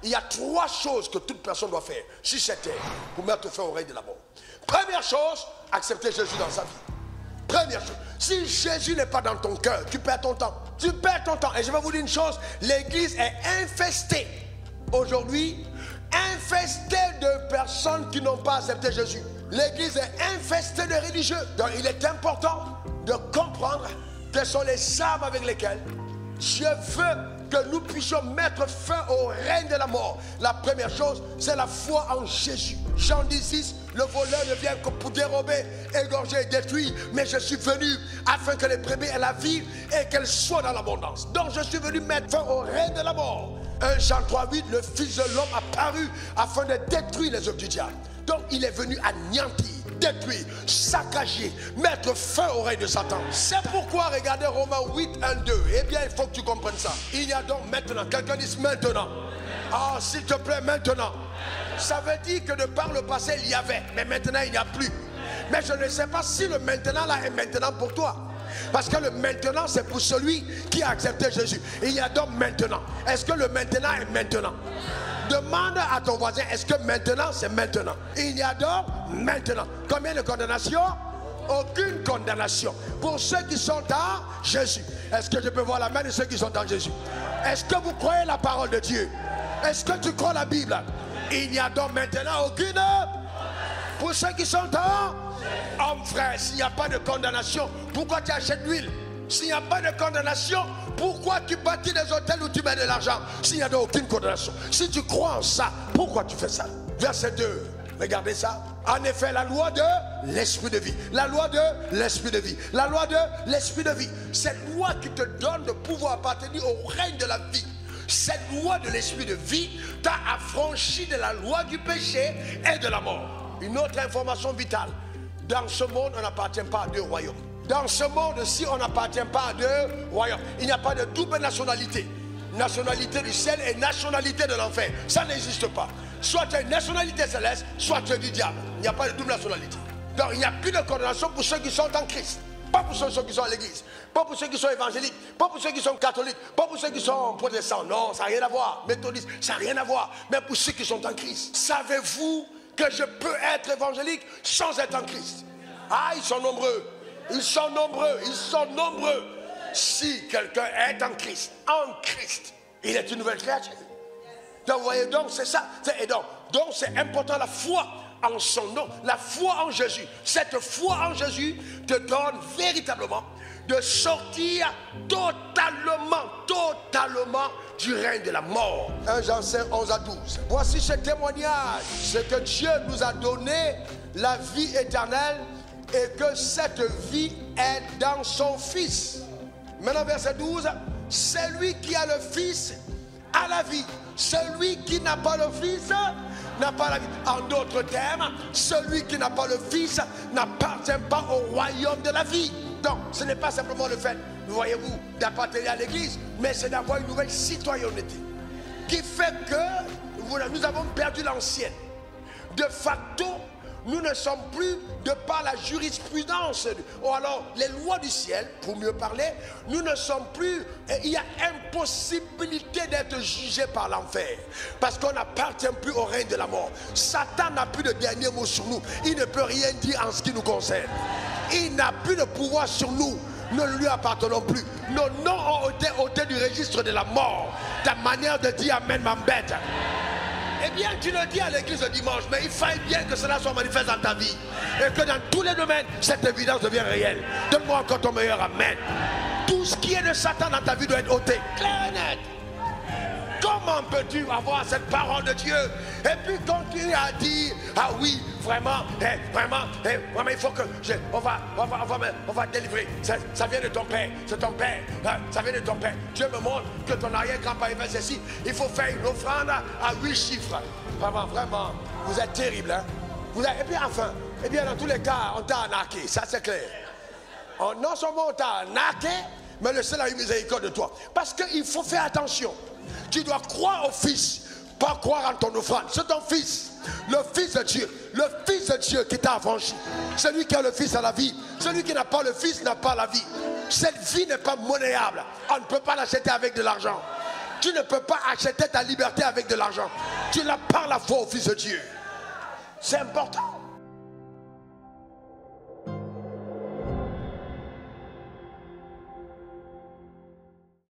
Il y a 3 choses que toute personne doit faire sur cette terre pour mettre fin au règne de la mort. Première chose, accepter Jésus dans sa vie. Première chose. Si Jésus n'est pas dans ton cœur, tu perds ton temps. Tu perds ton temps. Et je vais vous dire une chose, l'église est infestée aujourd'hui, infestée de personnes qui n'ont pas accepté Jésus. L'église est infestée de religieux. Donc il est important de comprendre quelles sont les armes avec lesquelles Dieu veut que nous puissions mettre fin au règne de la mort. La première chose, c'est la foi en Jésus. Jean 16, le voleur ne vient que pour dérober, égorger et détruire. Mais je suis venu afin que les brebis aient la vie et qu'elles soient dans l'abondance. Donc je suis venu mettre fin au règne de la mort. 1 Jean 3,8, le Fils de l'homme a paru afin de détruire les œuvres du diable. Donc il est venu anéantir, détruire, saccager, mettre fin au règne de Satan. C'est pourquoi, regardez Romains 8, 1, 2. Eh bien, il faut que tu comprennes ça. Il y a donc maintenant, quelqu'un dit maintenant. Ah, s'il te plaît, maintenant. Ça veut dire que de par le passé, il y avait, mais maintenant, il n'y a plus. Mais je ne sais pas si le maintenant là est maintenant pour toi. Parce que le maintenant, c'est pour celui qui a accepté Jésus. Il y a donc maintenant. Est-ce que le maintenant est maintenant? Demande à ton voisin, est-ce que maintenant c'est maintenant? Il y a donc maintenant. Combien de condamnations? Aucune condamnation. Pour ceux qui sont en Jésus. Est-ce que je peux voir la main de ceux qui sont en Jésus? Est-ce que vous croyez la parole de Dieu? Est-ce que tu crois la Bible? Il n'y a donc maintenant aucune. Pour ceux qui sont en homme, frère, s'il n'y a pas de condamnation, pourquoi tu achètes l'huile? S'il n'y a pas de condamnation, pourquoi tu bâtis des hôtels où tu mets de l'argent? S'il n'y a donc aucune condamnation. Si tu crois en ça, pourquoi tu fais ça? Verset 2, regardez ça. En effet, la loi de l'esprit de vie. La loi de l'esprit de vie. La loi de l'esprit de vie. Cette loi qui te donne de pouvoir appartenir au règne de la vie. Cette loi de l'esprit de vie t'a affranchi de la loi du péché et de la mort. Une autre information vitale. Dans ce monde, on n'appartient pas à 2 royaumes. Dans ce monde-ci, on n'appartient pas à 2 royaumes. Il n'y a pas de double nationalité. Nationalité du ciel et nationalité de l'enfer. Ça n'existe pas. Soit tu as une nationalité céleste, soit tu es du diable. Il n'y a pas de double nationalité. Donc il n'y a plus de condamnation pour ceux qui sont en Christ. Pas pour ceux qui sont à l'église. Pas pour ceux qui sont évangéliques. Pas pour ceux qui sont catholiques. Pas pour ceux qui sont protestants. Non, ça n'a rien à voir. Méthodistes, ça n'a rien à voir. Mais pour ceux qui sont en Christ. Savez-vous que je peux être évangélique sans être en Christ? Ah, ils sont nombreux. Ils sont nombreux, ils sont nombreux. Si quelqu'un est en Christ, il est une nouvelle créature. Donc, vous voyez, donc c'est ça. Et donc c'est important, la foi en son nom, la foi en Jésus. Cette foi en Jésus te donne véritablement de sortir totalement du règne de la mort. 1 Jean 5, 11 à 12. Voici ce témoignage, c'est que Dieu nous a donné la vie éternelle et que cette vie est dans son Fils. Maintenant verset 12, celui qui a le Fils a la vie. Celui qui n'a pas le Fils n'a pas la vie. En d'autres termes, celui qui n'a pas le Fils n'appartient pas au royaume de la vie. Donc ce n'est pas simplement le fait, voyez-vous, d'appartenir à l'église, mais c'est d'avoir une nouvelle citoyenneté qui fait que nous avons perdu l'ancienne. De facto, nous ne sommes plus, de par la jurisprudence, ou alors les lois du ciel, pour mieux parler, nous ne sommes plus, il y a impossibilité d'être jugé par l'enfer, parce qu'on n'appartient plus au règne de la mort. Satan n'a plus de dernier mot sur nous, il ne peut rien dire en ce qui nous concerne. Il n'a plus de pouvoir sur nous, nous ne lui appartenons plus. Nos noms ont été ôtés du registre de la mort. Ta manière de dire amen m'embête. Eh bien, tu le dis à l'église le dimanche, mais il faille bien que cela soit manifeste dans ta vie. Et que dans tous les domaines, cette évidence devient réelle. Donne-moi encore ton meilleur amen. Tout ce qui est de Satan dans ta vie doit être ôté. Clair et net. Comment peux-tu avoir cette parole de Dieu et puis continuer à dire, ah oui, vraiment, il faut que on va délivrer. Ça vient de ton père, c'est ton père, ça vient de ton père. Dieu me montre que ton arrière-grand-père fait ceci. Il faut faire une offrande à 8 chiffres. Vraiment, vous êtes terrible, hein? Et puis enfin, eh bien dans tous les cas, on t'a arnaqué, ça c'est clair. Non seulement on t'a arnaqué, mais le Seigneur a eu miséricorde de toi. Parce qu'il faut faire attention. Tu dois croire au Fils, pas croire en ton offrande. C'est ton Fils, le Fils de Dieu. Le Fils de Dieu qui t'a affranchi. Celui qui a le Fils a la vie. Celui qui n'a pas le Fils n'a pas la vie. Cette vie n'est pas monnayable. On ne peut pas l'acheter avec de l'argent. Tu ne peux pas acheter ta liberté avec de l'argent. Tu l'as par la foi au Fils de Dieu. C'est important.